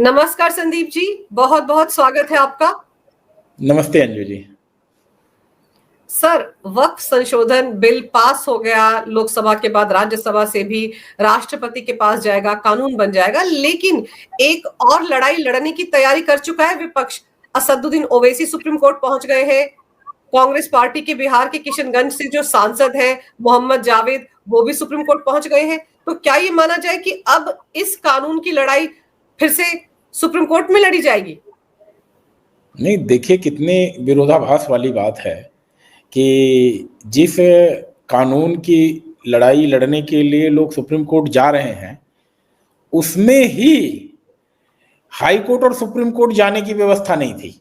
नमस्कार संदीप जी, बहुत बहुत स्वागत है आपका। नमस्ते अंजू जी। सर, वक्फ संशोधन बिल पास हो गया, लोकसभा के बाद राज्यसभा से भी राष्ट्रपति के पास जाएगा, कानून बन जाएगा। लेकिन एक और लड़ाई लड़ने की तैयारी कर चुका है विपक्ष। असदुद्दीन ओवैसी सुप्रीम कोर्ट पहुंच गए हैं। कांग्रेस पार्टी के बिहार के किशनगंज से जो सांसद हैं मोहम्मद जावेद, वो भी सुप्रीम कोर्ट पहुंच गए हैं। तो क्या ये माना जाए कि अब इस कानून की लड़ाई फिर से सुप्रीम कोर्ट में लड़ी जाएगी? नहीं, देखिए कितने विरोधाभास वाली बात है कि जिस कानून की लड़ाई लड़ने के लिए लोग सुप्रीम कोर्ट जा रहे हैं, उसमें ही हाई कोर्ट और सुप्रीम कोर्ट जाने की व्यवस्था नहीं थी।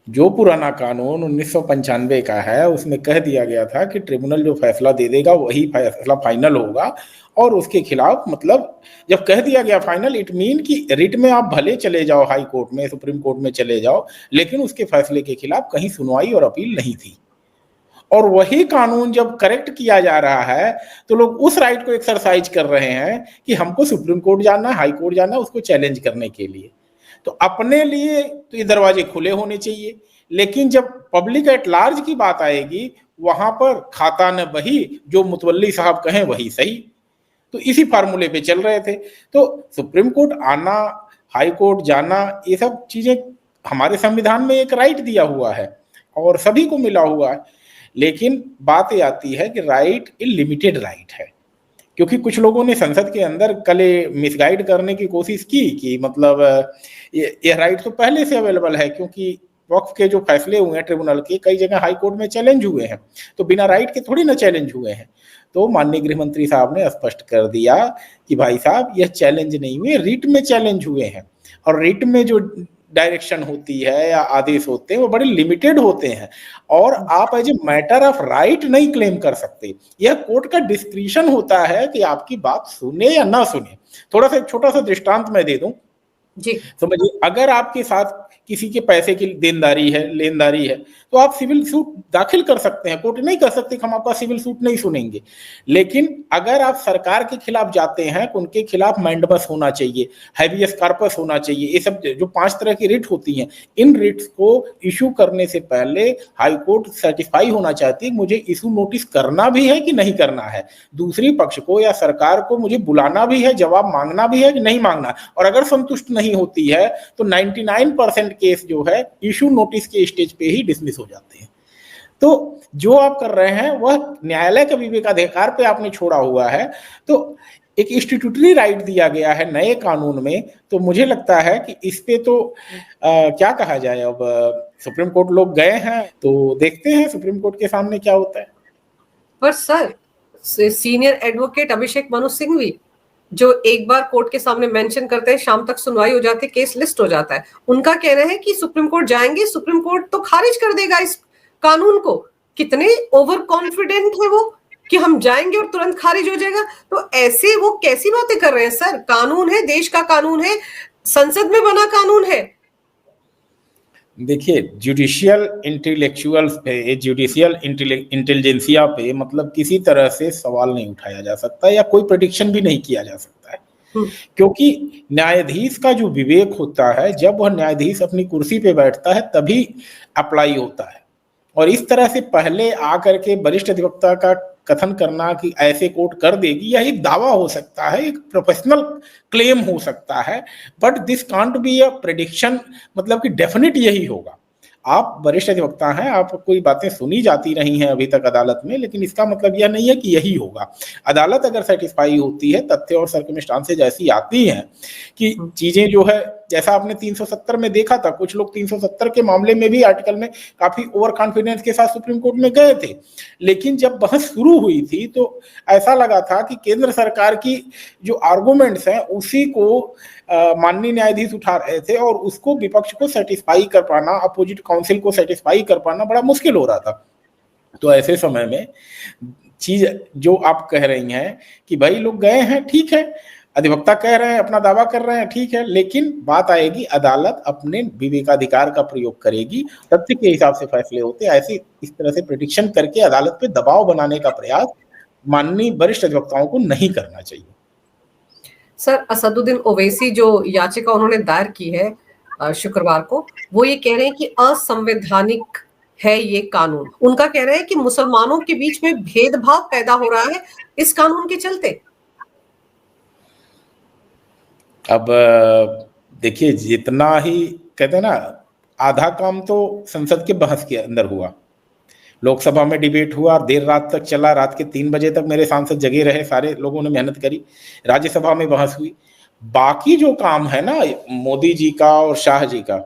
जो पुराना कानून 1995 का है, उसमें कह दिया गया था कि ट्रिब्यूनल जो फैसला दे देगा वही फैसला फाइनल होगा, और उसके खिलाफ मतलब जब कह दिया गया फाइनल, इट मीन कि रिट में आप भले चले जाओ, हाई कोर्ट में, सुप्रीम कोर्ट में चले जाओ, लेकिन उसके फैसले के खिलाफ कहीं सुनवाई और अपील नहीं थी। और वही कानून जब करेक्ट किया जा रहा है तो लोग उस राइट को एक्सरसाइज कर रहे हैं कि हमको सुप्रीम कोर्ट जाना है, हाई कोर्ट जाना है, उसको चैलेंज करने के लिए। तो अपने लिए तो ये दरवाजे खुले होने चाहिए, लेकिन जब पब्लिक एट लार्ज की बात आएगी, वहां पर खाता न बही, जो मुतवल्ली साहब कहें वही सही। तो इसी फार्मूले पे चल रहे थे। तो सुप्रीम कोर्ट आना, हाई कोर्ट जाना, ये सब चीजें हमारे संविधान में एक राइट दिया हुआ है और सभी को मिला हुआ है। लेकिन बात ये आती है कि राइट एक लिमिटेड राइट है, क्योंकि कुछ लोगों ने संसद के अंदर कल मिसगाइड करने की कोशिश की कि मतलब ये राइट तो पहले से अवेलेबल है, क्योंकि वक्फ के जो फैसले हुए हैं ट्रिब्यूनल के, कई जगह हाई कोर्ट में चैलेंज हुए हैं, तो बिना राइट के थोड़ी ना चैलेंज हुए हैं। तो माननीय गृह मंत्री साहब ने स्पष्ट कर दिया कि भाई साहब, यह चैलेंज नहीं हुए, रिट में चैलेंज हुए हैं। और रिट में जो डायरेक्शन होती है या आदेश होते हैं वो बड़े लिमिटेड होते हैं, और आप as a matter of right नहीं क्लेम कर सकते। यह कोर्ट का डिस्क्रिशन होता है कि आपकी बात सुने या ना सुने। थोड़ा सा एक छोटा सा दृष्टांत मैं दे दूं जी। समझिए, अगर आपके साथ किसी के पैसे की देनदारी है, लेनदारी है, तो आप सिविल सूट दाखिल कर सकते हैं। कोर्ट नहीं कर सकते कि हम आपका सिविल सूट नहीं सुनेंगे। लेकिन अगर आप सरकार के खिलाफ जाते हैं तो उनके खिलाफ मैंडमस होना चाहिए, हैबियस कॉर्पस होना चाहिए। ये सब जो 5 तरह की रिट होती हैं, इन रिट्स को इशू करने से पहले हाई कोर्ट सर्टिफाई होना चाहती है मुझे इशू नोटिस करना भी है कि नहीं करना है, दूसरी पक्ष को या सरकार को मुझे बुलाना भी है, जवाब मांगना भी है कि नहीं मांगना। और अगर संतुष्ट नहीं होती है तो 99% केस जो है इशू नोटिस के स्टेज पे ही डिसमिस हो जाते हैं। तो जो आप कर रहे हैं वह न्यायालय के विवेकाधिकार पे आपने छोड़ा हुआ है। तो एक इंस्टीट्यूटरी राइट दिया गया है नए कानून में, तो मुझे लगता है कि इस पे तो क्या कहा जाए। अब सुप्रीम कोर्ट लोग गए हैं, तो देखते हैं सुप्रीम कोर्ट के सामने क्या होता है। पर sir, senior advocate Abhishek Manu Singhvi जो एक बार कोर्ट के सामने मेंशन करते हैं, शाम तक सुनवाई हो जाती है, केस लिस्ट हो जाता है, उनका कहना है कि सुप्रीम कोर्ट जाएंगे, सुप्रीम कोर्ट तो खारिज कर देगा इस कानून को। कितने ओवर कॉन्फिडेंट है वो कि हम जाएंगे और तुरंत खारिज हो जाएगा। तो ऐसे वो कैसी बातें कर रहे हैं सर? कानून है, देश का कानून है, संसद में बना कानून है। देखिए, जुडिशियल इंटेलेक्चुअल्स पे, जुडिशियल इंटेलिजेंसिया पे मतलब किसी तरह से सवाल नहीं उठाया जा सकता या कोई प्रेडिक्शन भी नहीं किया जा सकता है, क्योंकि न्यायाधीश का जो विवेक होता है, जब वह न्यायाधीश अपनी कुर्सी पे बैठता है तभी अप्लाई होता है। और इस तरह से पहले आकर के वरिष्ठ अधिवक्ता का कथन करना कि ऐसे कोर्ट कर देगी, यह एक दावा हो सकता है, एक प्रोफेशनल क्लेम हो सकता है, but this can't be a prediction, मतलब कि डेफिनेट यही होगा। आप वरिष्ठ अधिवक्ता हैं, आप कोई बातें सुनी जाती रही हैं अभी तक अदालत में, लेकिन इसका मतलब यह नहीं है कि यही होगा। अदालत अगर सेटिस्फाई होती है, तथ्य और सर्कमस्टांसेज ऐसी आती हैं कि चीजें जो है, जैसा आपने 370 में देखा था, कुछ लोग 370 के मामले में भी आर्टिकल में काफी ओवर कॉन्फिडेंस के साथ सुप्रीम कोर्ट में गए थे, लेकिन जब बहस शुरू हुई थी तो ऐसा लगा था कि केंद्र सरकार की जो आर्गुमेंट्स हैं उसी को माननीय न्यायाधीश उठा रहे थे, और उसको विपक्ष को सेटिस्फाई कर पाना, अपोजिट काउंसिल को सेटिस्फाई कर पाना बड़ा मुश्किल हो रहा था। तो ऐसे समय में चीज जो आप कह रही हैं कि भाई लोग गए हैं, ठीक है, अधिवक्ता कह रहे हैं, अपना दावा कर रहे हैं, ठीक है, लेकिन बात आएगी अदालत अपने विवेकाधिकार का प्रयोग करेगी, तथ्य के हिसाब से फैसले होते। ऐसे इस तरह से प्रेडिक्शन करके अदालत पे दबाव बनाने का प्रयास माननीय वरिष्ठ अधिवक्ताओं को नहीं करना चाहिए। सर, असदुद्दीन ओवैसी जो याचिका उन्होंने दायर की है शुक्रवार को, वो ये कह रहे हैं कि असंवैधानिक है ये कानून। उनका कह रहे हैं कि मुसलमानों के बीच में भेदभाव पैदा हो रहा है इस कानून के चलते। अब देखिए, जितना ही कहते हैं ना, आधा काम तो संसद के बहस के अंदर हुआ। लोकसभा में डिबेट हुआ, देर रात तक चला, रात के 3 बजे तक मेरे सांसद जगे रहे, सारे लोगों ने मेहनत करी। राज्यसभा में बहस हुई। बाकी जो काम है ना मोदी जी का और शाह जी का,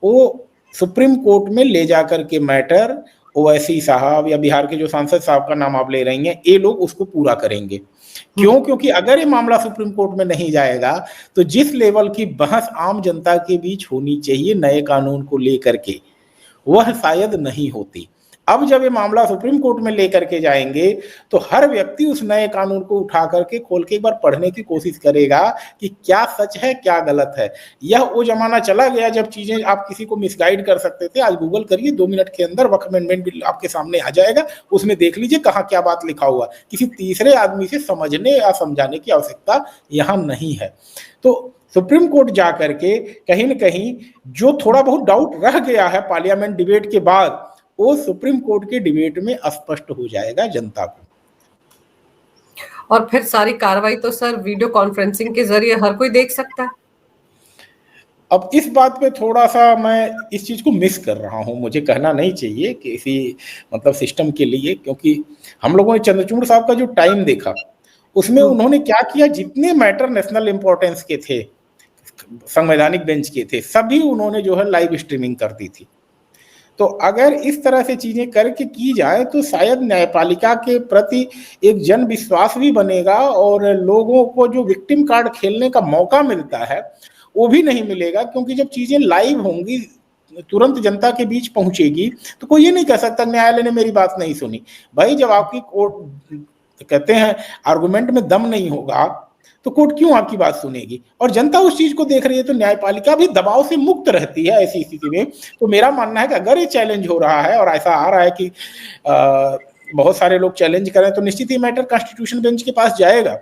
वो सुप्रीम कोर्ट में ले जाकर के मैटर ओवैसी साहब या बिहार के जो सांसद साहब का नाम आप ले रही हैं, ये लोग उसको पूरा करेंगे। क्यों? क्योंकि अगर ये मामला सुप्रीम कोर्ट में नहीं जाएगा तो जिस लेवल की बहस आम जनता के बीच होनी चाहिए नए कानून को लेकर के, वह शायद नहीं होती। अब जब ये मामला सुप्रीम कोर्ट में लेकर के जाएंगे तो हर व्यक्ति उस नए कानून को उठा करके खोल के एक बार पढ़ने की कोशिश करेगा कि क्या सच है क्या गलत है। यह वो जमाना चला गया जब चीजें आप किसी को मिसगाइड कर सकते थे। आज गूगल करिए, 2 मिनट के अंदर वक्फ अमेंडमेंट बिल आपके सामने आ जाएगा, उसमें देख लीजिए कहाँ क्या बात लिखा हुआ। किसी तीसरे आदमी से समझने या समझाने की आवश्यकता यहाँ नहीं है। तो सुप्रीम कोर्ट जा करके कहीं न कहीं जो थोड़ा बहुत डाउट रह गया है पार्लियामेंट डिबेट के बाद, वो सुप्रीम कोर्ट के डिबेट में स्पष्ट हो जाएगा जनता को। और फिर सारी कार्रवाई तो सर वीडियो कॉन्फ्रेंसिंग के जरिए हर कोई देख सकता है। अब इस बात पे थोड़ा सा मैं इस चीज को मिस कर रहा हूं, मुझे कहना नहीं चाहिए किसी मतलब सिस्टम के लिए, क्योंकि हम लोगों ने चंद्रचूड़ साहब का जो टाइम देखा उसमें उन्होंने क्या किया, जितने मैटर नेशनल इंपॉर्टेंस के थे, संवैधानिक बेंच के थे, सभी उन्होंने जो है लाइव स्ट्रीमिंग कर दी थी। तो अगर इस तरह से चीजें करके की जाए तो शायद न्यायपालिका के प्रति एक जन विश्वास भी बनेगा और लोगों को जो विक्टिम कार्ड खेलने का मौका मिलता है वो भी नहीं मिलेगा। क्योंकि जब चीजें लाइव होंगी, तुरंत जनता के बीच पहुंचेगी, तो कोई ये नहीं कह सकता न्यायालय ने मेरी बात नहीं सुनी। भाई जब आपकी कोर्ट कहते हैं आर्गुमेंट में दम नहीं होगा तो कोर्ट क्यों आपकी बात सुनेगी? और जनता उस चीज को देख रही है तो न्यायपालिका भी दबाव से मुक्त रहती है ऐसी स्थिति में। तो मेरा मानना है कि अगर ये चैलेंज हो रहा है और ऐसा आ रहा है कि बहुत सारे लोग चैलेंज करें, तो निश्चित ही मैटर कॉन्स्टिट्यूशन बेंच के पास जाएगा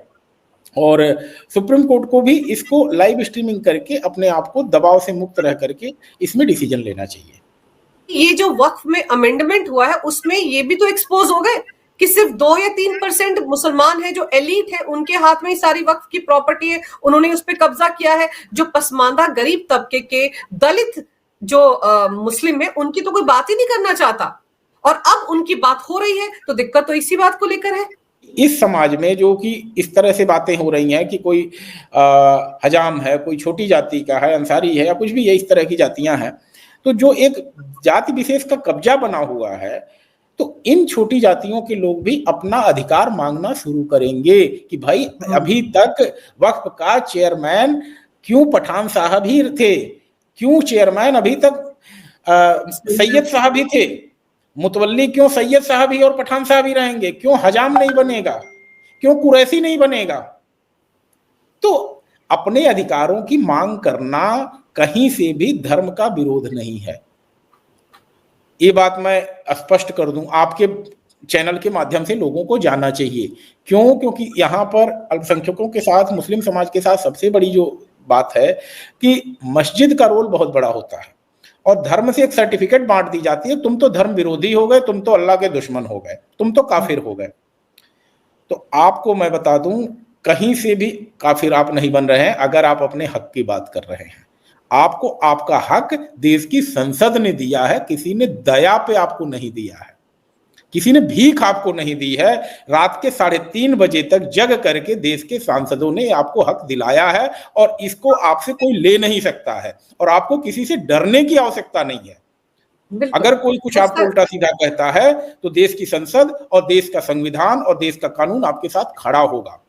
और सुप्रीम कोर्ट को भी इसको लाइव स्ट्रीमिंग करके अपने आप को दबाव से मुक्त रह करके इसमें डिसीजन लेना चाहिए। ये जो वक्फ में अमेंडमेंट हुआ है उसमें ये भी तो एक्सपोज हो गए कि सिर्फ 2 या 3% मुसलमान है, जो एलीट है, उनके हाथ में ही सारी वक्फ की प्रॉपर्टी है, उन्होंने उस पर कब्जा किया है। जो पसमानदा गरीब तबके के दलित जो मुस्लिम है उनकी तो कोई बात ही नहीं करना चाहता, और अब उनकी बात हो रही है। तो दिक्कत तो इसी बात को लेकर है। इस समाज में जो कि इस तरह से बातें हो रही हैं कि कोई हजाम है, कोई छोटी जाति का है, अंसारी है या कुछ भी ये इस तरह की जातियां हैं, तो जो एक जाति विशेष का कब्जा बना हुआ है, तो इन छोटी जातियों के लोग भी अपना अधिकार मांगना शुरू करेंगे कि भाई अभी तक वक्फ का चेयरमैन क्यों पठान साहब ही थे, क्यों चेयरमैन अभी तक सैयद साहब ही थे, मुतवल्ली क्यों सैयद साहब ही और पठान साहब ही रहेंगे, क्यों हजाम नहीं बनेगा, क्यों कुरैशी नहीं बनेगा? तो अपने अधिकारों की मांग करना कहीं से भी धर्म का विरोध नहीं है। ये बात मैं स्पष्ट कर दूं, आपके चैनल के माध्यम से लोगों को जानना चाहिए। क्यों? क्योंकि यहाँ पर अल्पसंख्यकों के साथ, मुस्लिम समाज के साथ सबसे बड़ी जो बात है कि मस्जिद का रोल बहुत बड़ा होता है और धर्म से एक सर्टिफिकेट बांट दी जाती है, तुम तो धर्म विरोधी हो गए, तुम तो अल्लाह के दुश्मन हो गए, तुम तो काफिर हो गए। तो आपको मैं बता दूं, कहीं से भी काफिर आप नहीं बन रहे हैं अगर आप अपने हक की बात कर रहे हैं। आपको आपका हक देश की संसद ने दिया है, किसी ने दया पे आपको नहीं दिया है, किसी ने भीख आपको नहीं दी है। रात के 3:30 बजे तक जग करके देश के सांसदों ने आपको हक दिलाया है और इसको आपसे कोई ले नहीं सकता है और आपको किसी से डरने की आवश्यकता नहीं है। अगर कोई कुछ आपको उल्टा सीधा कहता है तो देश की संसद और देश का संविधान और देश का कानून आपके साथ खड़ा होगा।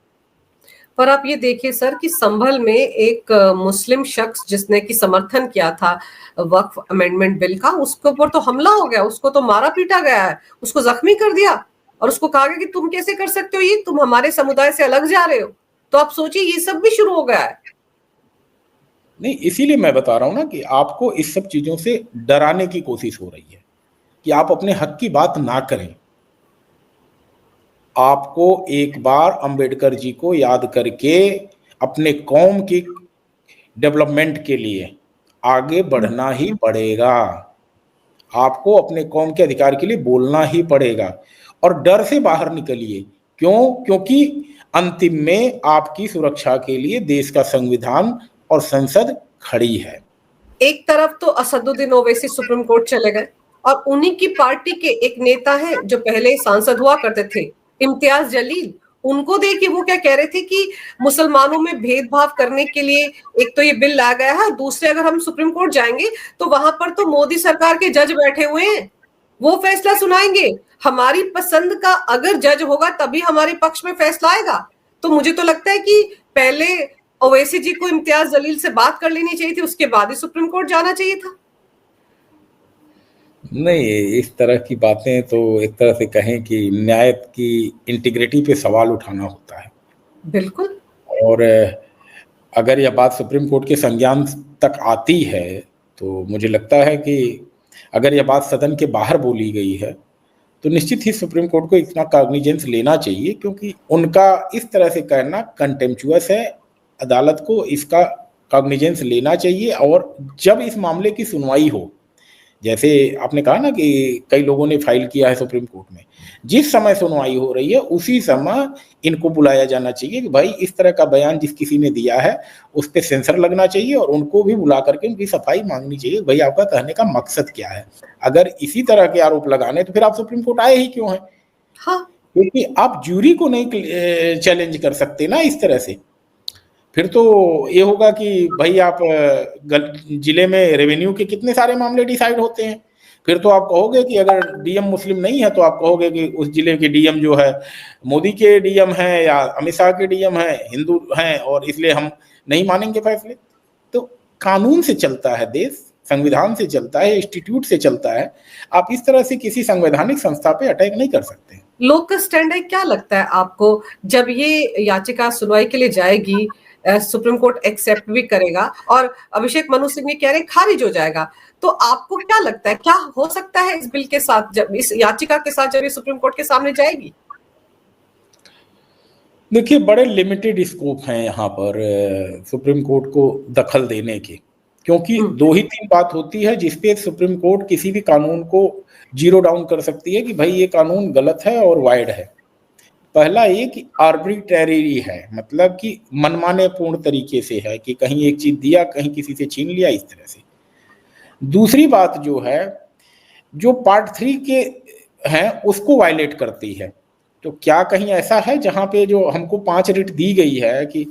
पर आप ये देखिए सर कि संभल में एक मुस्लिम शख्स जिसने की समर्थन किया था वक्फ अमेंडमेंट बिल का, उसके ऊपर तो हमला हो गया, उसको तो मारा पीटा गया है, उसको जख्मी कर दिया और उसको कहा गया कि तुम कैसे कर सकते हो, ये तुम हमारे समुदाय से अलग जा रहे हो। तो आप सोचिए ये सब भी शुरू हो गया है। नहीं, इसीलिए मैं बता रहा हूं ना कि आपको इस सब चीजों से डराने की कोशिश हो रही है कि आप अपने हक की बात ना करें। आपको एक बार अंबेडकर जी को याद करके अपने कौम की डेवलपमेंट के लिए आगे बढ़ना ही पड़ेगा। आपको अपने कौम के अधिकार के लिए बोलना ही पड़ेगा और डर से बाहर निकलिए। क्यों? क्योंकि अंतिम में आपकी सुरक्षा के लिए देश का संविधान और संसद खड़ी है। एक तरफ तो असदुद्दीन ओवैसी सुप्रीम कोर्ट चले गए और उन्हीं की पार्टी के एक नेता हैं जो पहले सांसद हुआ करते थे, इम्तियाज जलील। उनको देखिए, वो क्या कह रहे थे कि मुसलमानों में भेदभाव करने के लिए एक तो ये बिल लाया गया है, दूसरे अगर हम सुप्रीम कोर्ट जाएंगे तो वहां पर तो मोदी सरकार के जज बैठे हुए हैं, वो फैसला सुनाएंगे। हमारी पसंद का अगर जज होगा तभी हमारे पक्ष में फैसला आएगा। तो मुझे तो लगता है कि पहले ओवैसी जी को इम्तियाज जलील से बात कर लेनी चाहिए थी, उसके बाद ही सुप्रीम कोर्ट जाना चाहिए था। नहीं, इस तरह की बातें तो एक तरह से कहें कि न्याय की इंटीग्रिटी पे सवाल उठाना होता है। बिल्कुल। और अगर यह बात सुप्रीम कोर्ट के संज्ञान तक आती है तो मुझे लगता है कि अगर यह बात सदन के बाहर बोली गई है तो निश्चित ही सुप्रीम कोर्ट को इतना कॉग्निजेंस लेना चाहिए, क्योंकि उनका इस तरह से कहना कंटेम्पचुअस है। अदालत को इसका कॉग्निजेंस लेना चाहिए और जब इस मामले की सुनवाई हो, जैसे आपने कहा ना कि कई लोगों ने फाइल किया है सुप्रीम कोर्ट में, जिस समय सुनवाई हो रही है उसी समय इनको बुलाया जाना चाहिए कि भाई इस तरह का बयान जिस किसी ने दिया है उस पर सेंसर लगना चाहिए और उनको भी बुला करके उनकी सफाई मांगनी चाहिए, भाई आपका कहने का मकसद क्या है। अगर इसी तरह के आरोप लगाने तो फिर आप सुप्रीम कोर्ट आए ही क्यों हैं? हाँ, क्योंकि आप ज्यूरी को नहीं चैलेंज कर सकते ना इस तरह से। फिर तो ये होगा कि भाई आप जिले में रेवेन्यू के कितने सारे मामले डिसाइड होते हैं। फिर तो आप कहोगे कि अगर डीएम मुस्लिम नहीं है तो आप कहोगे कि उस जिले के डीएम जो है मोदी के डीएम हैं या अमित शाह के डीएम हैं, हिंदू हैं और इसलिए हम नहीं मानेंगे फैसले। तो कानून से चलता है देश, संविधान से चलता है, इंस्टीट्यूट से चलता है। आप इस तरह से किसी संवैधानिक संस्था पे अटैक नहीं कर सकते। लोक का स्टैंड है, क्या लगता है आपको जब ये याचिका सुनवाई के लिए जाएगी, सुप्रीम कोर्ट एक्सेप्ट भी करेगा और अभिषेक मनु सिंह ये कह रहे खारिज हो जाएगा, तो आपको क्या लगता है क्या हो सकता है इस बिल के साथ, जब इस याचिका के साथ जब ये सुप्रीम कोर्ट के सामने जाएगी? देखिए, बड़े लिमिटेड स्कोप हैं यहाँ पर सुप्रीम कोर्ट को दखल देने के, क्योंकि दो ही तीन बात होती है जिसपे सुप्रीम कोर्ट किसी भी कानून को जीरो डाउन कर सकती है कि भाई ये कानून गलत है और वाइड है। पहला ये कि आर्बिट्रेरी है, मतलब कि मनमाने पूर्ण तरीके से है कि कहीं एक चीज दिया कहीं किसी से छीन लिया, इस तरह से। दूसरी बात जो है, जो पार्ट 3 के हैं उसको वायलेट करती है। तो क्या कहीं ऐसा है जहां पे जो हमको 5 रिट दी गई है कि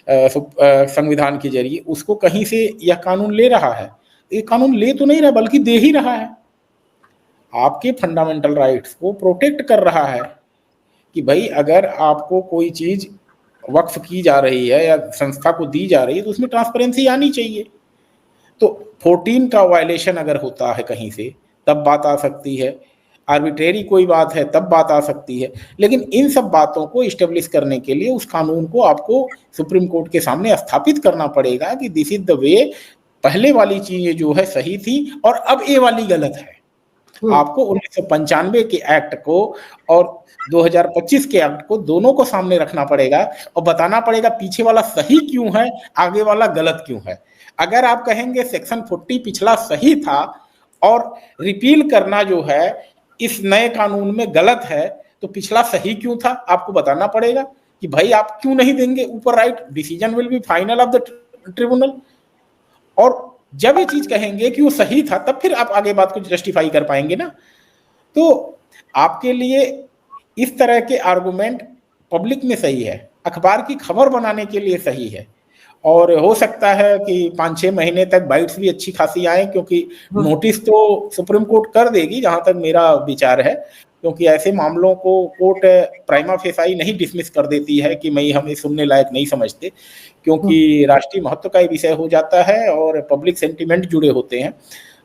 संविधान के जरिए उसको कहीं से यह कानून ले रहा है? ये कानून ले तो नहीं रहा बल्कि दे ही रहा है, आपके फंडामेंटल राइट्स को प्रोटेक्ट कर रहा है कि भाई अगर आपको कोई चीज वक्फ की जा रही है या संस्था को दी जा रही है तो उसमें ट्रांसपेरेंसी आनी चाहिए। तो 14 का वायलेशन अगर होता है कहीं से तब बात आ सकती है, आर्बिट्रेरी कोई बात है तब बात आ सकती है। लेकिन इन सब बातों को इस्टेब्लिश करने के लिए उस कानून को आपको सुप्रीम कोर्ट के सामने स्थापित करना पड़ेगा कि दिस इज द वे, पहले वाली चीजें जो है सही थी और अब ये वाली गलत है। आपको 1995 के एक्ट को और 2025 के एक्ट को दोनों को सामने रखना पड़ेगा और बताना पड़ेगा पीछे वाला सही क्यों है, आगे वाला गलत क्यों है। अगर आप कहेंगे सेक्शन 40 पिछला सही था और रिपील करना जो है इस नए कानून में गलत है, तो पिछला सही क्यों था आपको बताना पड़ेगा कि भाई आप क्यों नहीं देंगे ऊपर right, decision will be final of the tribunal. और जब ये चीज कहेंगे कि वो सही था तब फिर आप आगे बात को जस्टिफाई कर पाएंगे ना। तो आपके लिए इस तरह के आर्गुमेंट पब्लिक में सही है, अखबार की खबर बनाने के लिए सही है, और हो सकता है कि 5-6 महीने तक बाइट्स भी अच्छी खासी आए, क्योंकि नोटिस तो सुप्रीम कोर्ट कर देगी जहां तक मेरा विचार है, क्योंकि ऐसे मामलों को कोर्ट प्राइमा फेसाई नहीं डिसमिस कर देती है कि मैं हमें सुनने लायक नहीं समझते, क्योंकि राष्ट्रीय महत्व का विषय हो जाता है और पब्लिक सेंटिमेंट जुड़े होते हैं।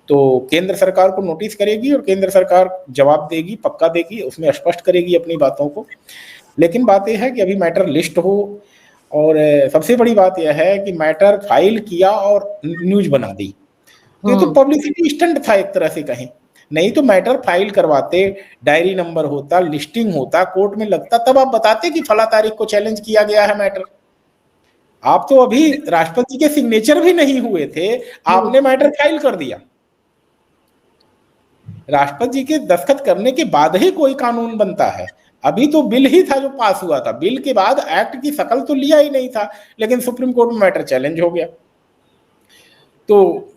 तो केंद्र सरकार को नोटिस करेगी और केंद्र सरकार जवाब देगी, पक्का देगी, उसमें स्पष्ट करेगी अपनी बातों को। लेकिन बात यह है कि अभी मैटर लिस्ट हो, और सबसे बड़ी बात यह है कि मैटर फाइल किया और न्यूज बना दी, तो ये तो पब्लिसिटी स्टंट था एक तरह से कहें। नहीं तो मैटर फाइल करवाते, डायरी नंबर होता, लिस्टिंग होता, कोर्ट में लगता, तब आप बताते कि फला तारीख को चैलेंज किया गया है मैटर। आप तो अभी राष्ट्रपति के सिग्नेचर भी नहीं हुए थे, आपने मैटर फाइल कर दिया। राष्ट्रपति जी के दस्तखत करने के बाद ही कोई कानून बनता है। अभी तो बिल ही था जो पास हुआ था, बिल के बाद एक्ट की शकल तो लिया ही नहीं था, लेकिन सुप्रीम कोर्ट में मैटर चैलेंज हो गया। तो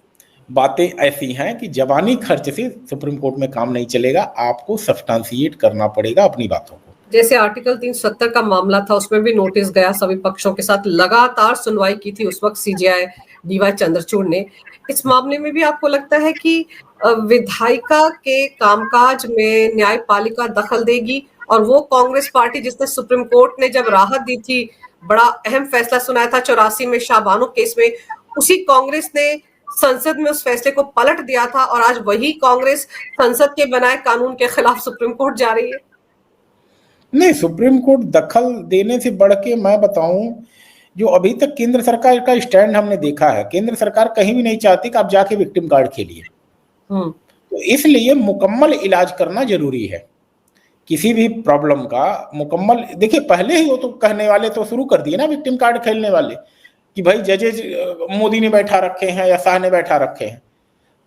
बातें ऐसी हैं कि जबानी खर्च से सुप्रीम कोर्ट में काम नहीं चलेगा, आपको सब्सटेंशिएट करना पड़ेगा अपनी बातों को। जैसे आर्टिकल 370 का मामला था, उसमें भी नोटिस गया सभी पक्षों के साथ, लगातार सुनवाई की थी उस वक्त सीजेआई डीवाई चंद्रचूड़ ने। इस मामले में भी आपको लगता है कि विधायिका के कामकाज में न्यायपालिका दखल देगी, और वो कांग्रेस पार्टी जिसने सुप्रीम कोर्ट ने जब राहत दी थी, बड़ा अहम फैसला सुनाया था 84 में शाहबानो केस में, उसी कांग्रेस ने संसद में उस फैसले को पलट दिया था, और आज वही कांग्रेस संसद के बनाए कानून के खिलाफ सुप्रीम कोर्ट जा रही है। नहीं, सुप्रीम कोर्ट दखल देने से बढ़ के मैं बताऊं, जो अभी तक केंद्र सरकार का स्टैंड हमने देखा है, केंद्र सरकार कहीं भी नहीं चाहती कि आप जाके विक्टिम कार्ड खेलिए। तो इसलिए मुकम्मल इलाज करना जरूरी है किसी भी प्रॉब्लम का। मुकम्मल, देखिए पहले ही वो तो कहने वाले तो शुरू कर दिए ना विक्टिम कार्ड खेलने वाले, कि भाई जजेज मोदी ने बैठा रखे हैं या शाह ने बैठा रखे हैं।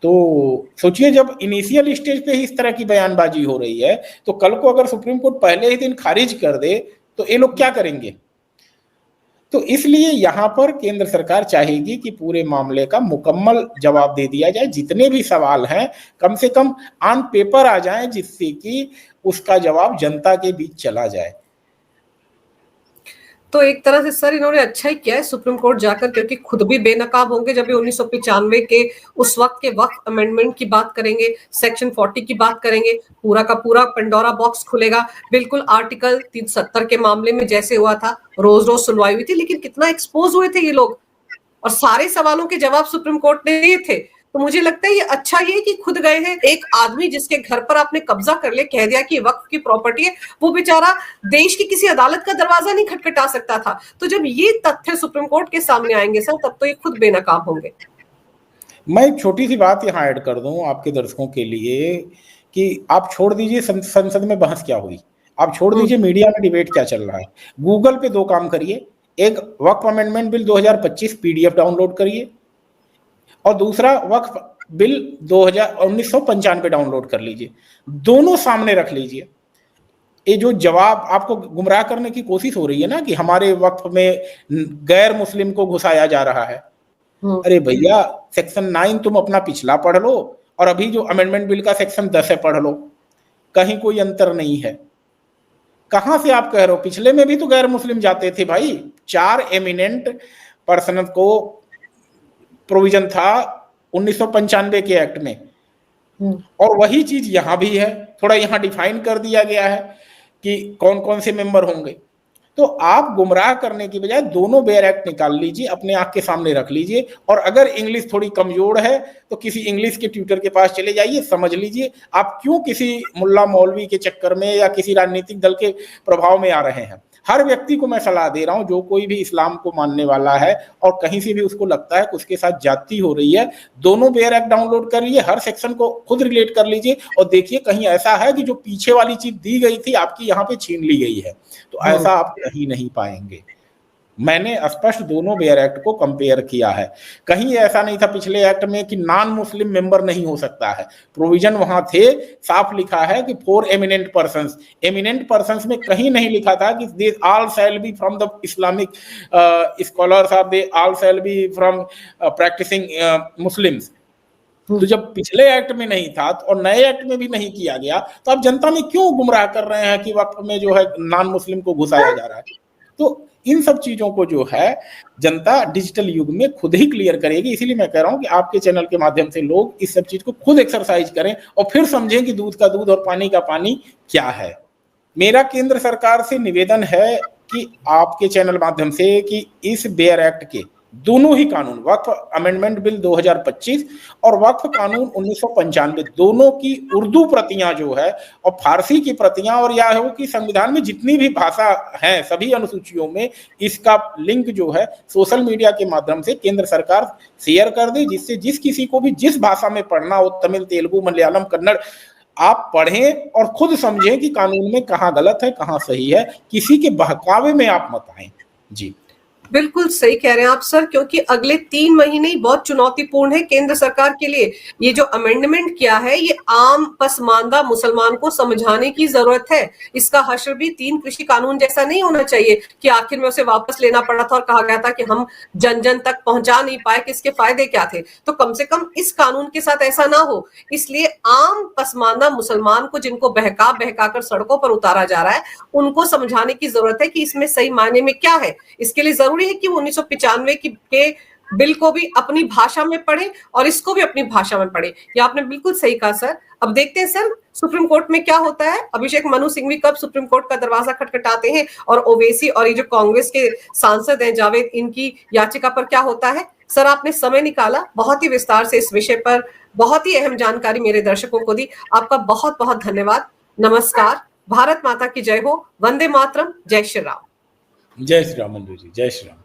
तो सोचिए, जब इनिशियल स्टेज पे ही इस तरह की बयानबाजी हो रही है, तो कल को अगर सुप्रीम कोर्ट पहले ही दिन खारिज कर दे तो ये लोग क्या करेंगे। तो इसलिए यहां पर केंद्र सरकार चाहेगी कि पूरे मामले का मुकम्मल जवाब दे दिया जाए, जितने भी सवाल हैं कम से कम ऑन पेपर आ जाएं, जिससे कि उसका जवाब जनता के बीच चला जाए। तो एक तरह से सर इन्होंने अच्छा ही किया है सुप्रीम कोर्ट जाकर, क्योंकि खुद भी बेनकाब होंगे जब ये 1995 के उस वक्त के वक्फ अमेंडमेंट की बात करेंगे, सेक्शन 40 की बात करेंगे, पूरा का पूरा पंडोरा बॉक्स खुलेगा। बिल्कुल आर्टिकल 370 के मामले में जैसे हुआ था, रोज रोज सुनवाई हुई थी, लेकिन कितना एक्सपोज हुए थे ये लोग, और सारे सवालों के जवाब सुप्रीम कोर्ट ने दिए थे। तो मुझे लगता है ये अच्छा ये कि खुद गए हैं। एक आदमी जिसके घर पर आपने कब्जा कर ले, कह दिया कि वक्फ की प्रॉपर्टी है, वो बेचारा देश की किसी अदालत का दरवाजा नहीं खटखटा सकता था। तो जब ये तथ्य सुप्रीम कोर्ट के सामने आएंगे सर, तब तो ये खुद बेनकाब होंगे। मैं एक छोटी सी बात यहाँ ऐड कर दूं आपके दर्शकों के लिए, कि आप छोड़ दीजिए संसद में बहस क्या हुई, आप छोड़ दीजिए मीडिया में डिबेट क्या चल रहा है, गूगल पे दो काम करिए। एक, वक्फ अमेंडमेंट बिल 2025 पीडीएफ डाउनलोड करिए, और दूसरा वक्फ बिल 1995 डाउनलोड कर लीजिए। दोनों सामने रख लीजिए। ये जो जवाब आपको गुमराह करने की कोशिश हो रही है ना, कि हमारे वक्फ में गैर मुस्लिम को घुसाया जा रहा है, अरे भैया सेक्शन 9 तुम अपना पिछला पढ़ लो, और अभी जो अमेंडमेंट बिल का सेक्शन 10 है पढ़ लो, कहीं कोई अंतर नहीं है। कहां से आप कह रहे हो, पिछले में भी तो गैर मुस्लिम जाते थे भाई। 4 एमिनेंट पर्सन को प्रोविजन था 1995 के एक्ट में, और वही चीज यहां भी है। थोड़ा यहां डिफाइन कर दिया गया है कि कौन कौन से मेंबर होंगे। तो आप गुमराह करने की बजाय दोनों बेयर एक्ट निकाल लीजिए, अपने आंख के सामने रख लीजिए, और अगर इंग्लिश थोड़ी कमजोर है तो किसी इंग्लिश के ट्यूटर के पास चले जाइए, समझ लीजिए। आप क्यों किसी मुल्ला मौलवी के चक्कर में या किसी राजनीतिक दल के प्रभाव में आ रहे हैं। हर व्यक्ति को मैं सलाह दे रहा हूं, जो कोई भी इस्लाम को मानने वाला है और कहीं से भी उसको लगता है कि उसके साथ जाति हो रही है, दोनों बेयर एक्ट डाउनलोड कर लीजिए, हर सेक्शन को खुद रिलेट कर लीजिए, और देखिए कहीं ऐसा है कि जो पीछे वाली चीज दी गई थी आपकी यहाँ पे छीन ली गई है। तो ऐसा आप कहीं नहीं पाएंगे। मैंने स्पष्ट दोनों बेयर एक्ट को कंपेयर किया है। कहीं ऐसा नहीं था पिछले एक्ट में कि नॉन मुस्लिम मेंबर नहीं हो सकता है, प्रोविजन वहां थे, साफ लिखा है कि 4 एमिनेंट पर्संस। एमिनेंट पर्संस में कहीं नहीं लिखा था कि they all shall be from the Islamic scholars, of they all shall be from practising Muslims. तो जब पिछले एक्ट में नहीं था और नए एक्ट में भी नहीं किया गया, तो आप जनता में क्यों गुमराह कर रहे हैं कि वक्फ में जो है नॉन मुस्लिम को घुसाया जा रहा है। तो इन सब चीजों को जो है जनता डिजिटल युग में खुद ही क्लियर करेगी। इसीलिए मैं कह रहा हूं कि आपके चैनल के माध्यम से लोग इस सब चीज को खुद एक्सरसाइज करें और फिर समझें कि दूध का दूध और पानी का पानी क्या है। मेरा केंद्र सरकार से निवेदन है कि आपके चैनल माध्यम से कि इस बेयर एक्ट के दोनों ही कानून, वक्फ अमेंडमेंट बिल 2025 और वक्फ कानून 1995, दोनों की उर्दू प्रतियां जो है और फारसी की प्रतियां, और यह हो कि संविधान में जितनी भी भाषा हैं सभी अनुसूचियों में इसका लिंक जो है सोशल मीडिया के माध्यम से केंद्र सरकार शेयर कर दे, जिससे जिस किसी को भी जिस भाषा में पढ़ना हो, तमिल, तेलुगु, मलयालम, कन्नड़, आप पढ़ें और खुद समझें कि कानून में कहाँ गलत है कहाँ सही है। किसी के बहकावे में आप मत आए। जी बिल्कुल सही कह रहे हैं आप सर, क्योंकि अगले 3 महीने ही बहुत चुनौतीपूर्ण है केंद्र सरकार के लिए। ये जो अमेंडमेंट किया है, ये आम पसमानदा मुसलमान को समझाने की जरूरत है। इसका हश्र भी 3 कृषि कानून जैसा नहीं होना चाहिए कि आखिर में उसे वापस लेना पड़ा था और कहा गया था कि हम जन जन तक पहुंचा नहीं पाए कि इसके फायदे क्या थे। तो कम से कम इस कानून के साथ ऐसा ना हो, इसलिए आम पसमानदा मुसलमान को, जिनको बहका बहका कर सड़कों पर उतारा जा रहा है, उनको समझाने की जरूरत है कि इसमें सही मायने में क्या है। इसके लिए जरूरी है कि वो 1995 के बिल को भी अपनी भाषा में पढ़े और इसको भी अपनी भाषा में पढ़े। ये आपने बिल्कुल सही कहा सर। अब देखते हैं सर सुप्रीम कोर्ट में क्या होता है। अभिषेक मनु सिंघवी कब सुप्रीम कोर्ट का दरवाजा खटखटाते हैं और ओवैसी और ये जो कांग्रेस के सांसद हैं जावेद, इनकी याचिका पर क्या होता है। सर आपने समय निकाला, बहुत ही विस्तार से इस विषय पर बहुत ही अहम जानकारी मेरे दर्शकों को दी। आपका बहुत बहुत धन्यवाद। नमस्कार। भारत माता की जय हो। वंदे मातरम। जय श्री राम। जय श्री राम मंजू जी, जय श्री राम।